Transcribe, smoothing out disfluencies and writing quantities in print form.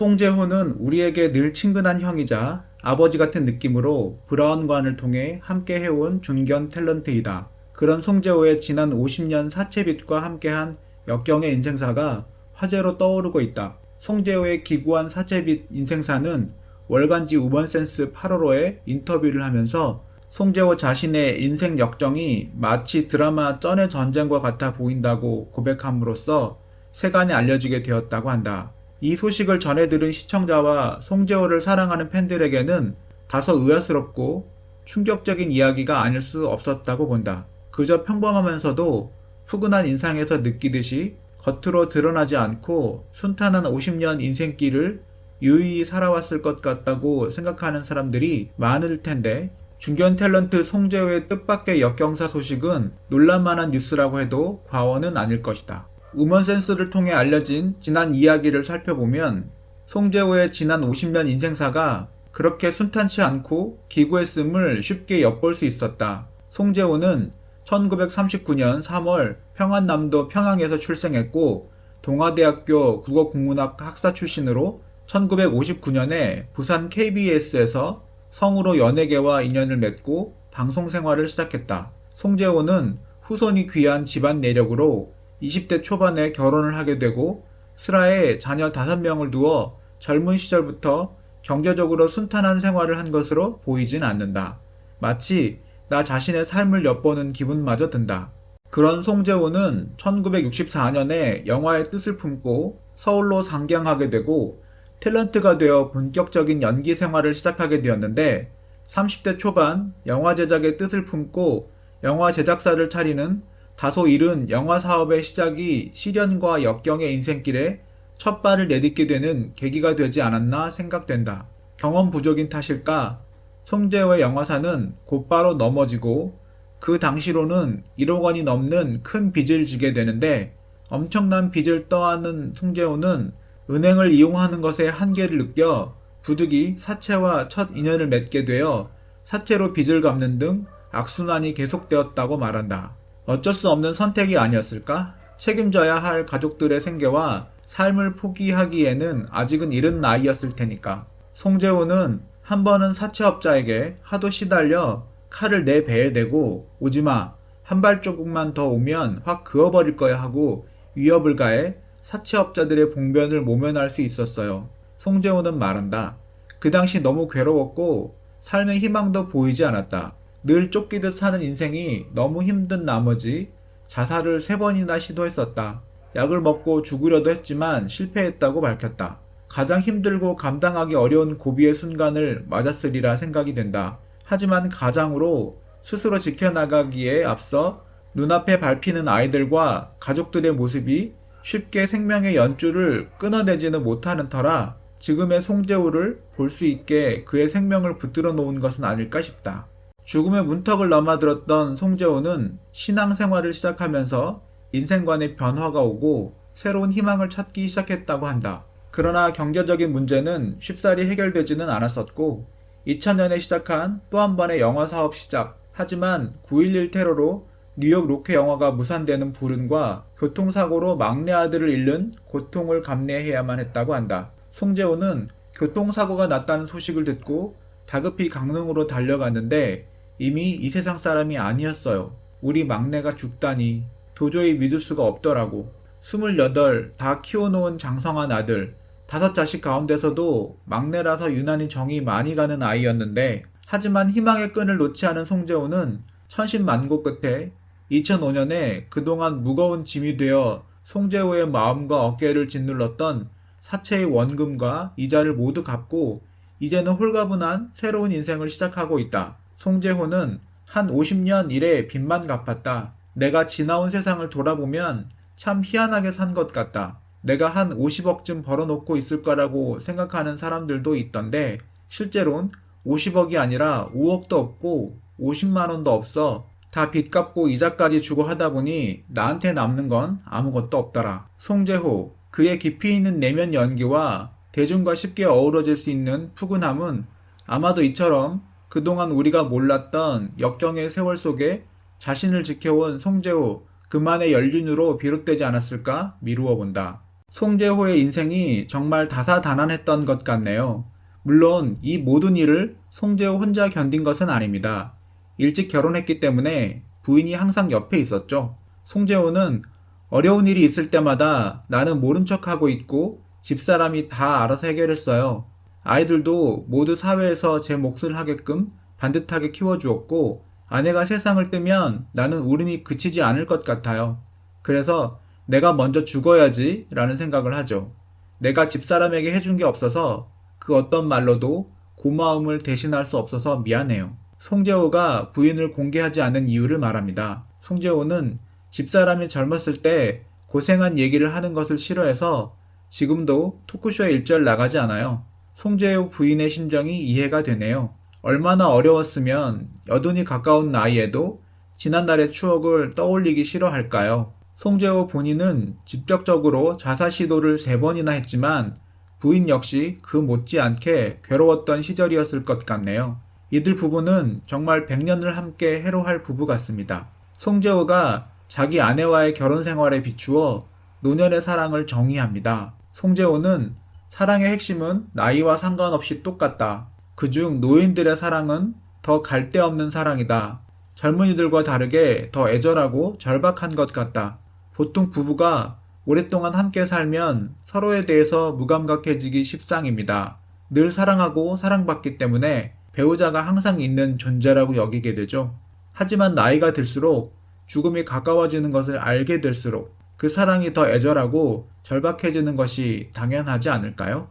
송재호는 우리에게 늘 친근한 형이자 아버지 같은 느낌으로 브라운관을 통해 함께 해온 중견 탤런트이다. 그런 송재호의 지난 50년 사채빚과 함께한 역경의 인생사가 화제로 떠오르고 있다. 송재호의 기구한 사채빚 인생사는 월간지 우먼센스 8월호에 인터뷰를 하면서 송재호 자신의 인생 역정이 마치 드라마 쩐의 전쟁과 같아 보인다고 고백함으로써 세간에 알려지게 되었다고 한다. 이 소식을 전해 들은 시청자와 송재호를 사랑하는 팬들에게는 다소 의아스럽고 충격적인 이야기가 아닐 수 없었다고 본다. 그저 평범하면서도 푸근한 인상에서 느끼듯이 겉으로 드러나지 않고 순탄한 50년 인생길을 유유히 살아왔을 것 같다고 생각하는 사람들이 많을 텐데, 중견 탤런트 송재호의 뜻밖의 역경사 소식은 놀랄만한 뉴스라고 해도 과언은 아닐 것이다. 우먼센스를 통해 알려진 지난 이야기를 살펴보면 송재호의 지난 50년 인생사가 그렇게 순탄치 않고 기구했음을 쉽게 엿볼 수 있었다. 송재호는 1939년 3월 평안남도 평양에서 출생했고, 동아대학교 국어국문학 학사 출신으로 1959년에 부산 KBS에서 성우로 연예계와 인연을 맺고 방송 생활을 시작했다. 송재호는 후손이 귀한 집안 내력으로 20대 초반에 결혼을 하게 되고 슬하에 자녀 5명을 두어 젊은 시절부터 경제적으로 순탄한 생활을 한 것으로 보이진 않는다. 마치 나 자신의 삶을 엿보는 기분마저 든다. 그런 송재호는 1964년에 영화의 뜻을 품고 서울로 상경하게 되고 탤런트가 되어 본격적인 연기 생활을 시작하게 되었는데, 30대 초반 영화 제작의 뜻을 품고 영화 제작사를 차리는 다소 이른 영화 사업의 시작이 시련과 역경의 인생길에 첫 발을 내딛게 되는 계기가 되지 않았나 생각된다. 경험 부족인 탓일까? 송재호의 영화사는 곧바로 넘어지고 그 당시로는 1억 원이 넘는 큰 빚을 지게 되는데, 엄청난 빚을 떠안은 송재호는 은행을 이용하는 것의 한계를 느껴 부득이 사채와 첫 인연을 맺게 되어 사채로 빚을 갚는 등 악순환이 계속되었다고 말한다. 어쩔 수 없는 선택이 아니었을까? 책임져야 할 가족들의 생계와 삶을 포기하기에는 아직은 이른 나이였을 테니까. 송재호는 한 번은 사채업자에게 하도 시달려 칼을 내 배에 대고 오지마, 한 발자국만 더 오면 확 그어버릴 거야 하고 위협을 가해 사채업자들의 봉변을 모면할 수 있었어요. 송재호는 말한다. 그 당시 너무 괴로웠고 삶의 희망도 보이지 않았다. 늘 쫓기듯 사는 인생이 너무 힘든 나머지 자살을 3번이나 시도했었다. 약을 먹고 죽으려도 했지만 실패했다고 밝혔다. 가장 힘들고 감당하기 어려운 고비의 순간을 맞았으리라 생각이 된다. 하지만 가장으로 스스로 지켜나가기에 앞서 눈앞에 밟히는 아이들과 가족들의 모습이 쉽게 생명의 연줄을 끊어내지는 못하는 터라 지금의 송재호를 볼 수 있게 그의 생명을 붙들어 놓은 것은 아닐까 싶다. 죽음의 문턱을 넘어들었던 송재호는 신앙생활을 시작하면서 인생관의 변화가 오고 새로운 희망을 찾기 시작했다고 한다. 그러나 경제적인 문제는 쉽사리 해결되지는 않았었고 2000년에 시작한 또 한 번의 영화 사업 시작. 하지만 9.11 테러로 뉴욕 로케 영화가 무산되는 불운과 교통사고로 막내 아들을 잃는 고통을 감내해야만 했다고 한다. 송재호는 교통사고가 났다는 소식을 듣고 다급히 강릉으로 달려갔는데 이미 이 세상 사람이 아니었어요. 우리 막내가 죽다니 도저히 믿을 수가 없더라고. 28, 다 키워놓은 장성한 아들, 5자식 가운데서도 막내라서 유난히 정이 많이 가는 아이였는데, 하지만 희망의 끈을 놓지 않은 송재호는 천신만고 끝에 2005년에 그동안 무거운 짐이 되어 송재호의 마음과 어깨를 짓눌렀던 사채의 원금과 이자를 모두 갚고 이제는 홀가분한 새로운 인생을 시작하고 있다. 송재호는 한 50년 일에 빚만 갚았다. 내가 지나온 세상을 돌아보면 참 희한하게 산 것 같다. 내가 한 50억쯤 벌어놓고 있을 거라고 생각하는 사람들도 있던데 실제로는 50억이 아니라 5억도 없고 50만 원도 없어. 다 빚 갚고 이자까지 주고 하다 보니 나한테 남는 건 아무것도 없더라. 송재호, 그의 깊이 있는 내면 연기와 대중과 쉽게 어우러질 수 있는 푸근함은 아마도 이처럼 그동안 우리가 몰랐던 역경의 세월 속에 자신을 지켜온 송재호, 그만의 연륜으로 비롯되지 않았을까 미루어 본다. 송재호의 인생이 정말 다사다난했던 것 같네요. 물론 이 모든 일을 송재호 혼자 견딘 것은 아닙니다. 일찍 결혼했기 때문에 부인이 항상 옆에 있었죠. 송재호는 어려운 일이 있을 때마다 나는 모른 척하고 있고 집사람이 다 알아서 해결했어요. 아이들도 모두 사회에서 제 몫을 하게끔 반듯하게 키워주었고 아내가 세상을 뜨면 나는 울음이 그치지 않을 것 같아요. 그래서 내가 먼저 죽어야지 라는 생각을 하죠. 내가 집사람에게 해준 게 없어서 그 어떤 말로도 고마움을 대신할 수 없어서 미안해요. 송재호가 부인을 공개하지 않은 이유를 말합니다. 송재호는 집사람이 젊었을 때 고생한 얘기를 하는 것을 싫어해서 지금도 토크쇼에 일절 나가지 않아요. 송재호 부인의 심정이 이해가 되네요. 얼마나 어려웠으면 여든이 가까운 나이에도 지난날의 추억을 떠올리기 싫어할까요? 송재호 본인은 직접적으로 자살 시도를 3번이나 했지만 부인 역시 그 못지않게 괴로웠던 시절이었을 것 같네요. 이들 부부는 정말 100년을 함께 해로할 부부 같습니다. 송재호가 자기 아내와의 결혼 생활에 비추어 노년의 사랑을 정의합니다. 송재호는 사랑의 핵심은 나이와 상관없이 똑같다. 그중 노인들의 사랑은 더 갈데없는 사랑이다. 젊은이들과 다르게 더 애절하고 절박한 것 같다. 보통 부부가 오랫동안 함께 살면 서로에 대해서 무감각해지기 십상입니다. 늘 사랑하고 사랑받기 때문에 배우자가 항상 있는 존재라고 여기게 되죠. 하지만 나이가 들수록 죽음이 가까워지는 것을 알게 될수록 그 사랑이 더 애절하고 절박해지는 것이 당연하지 않을까요?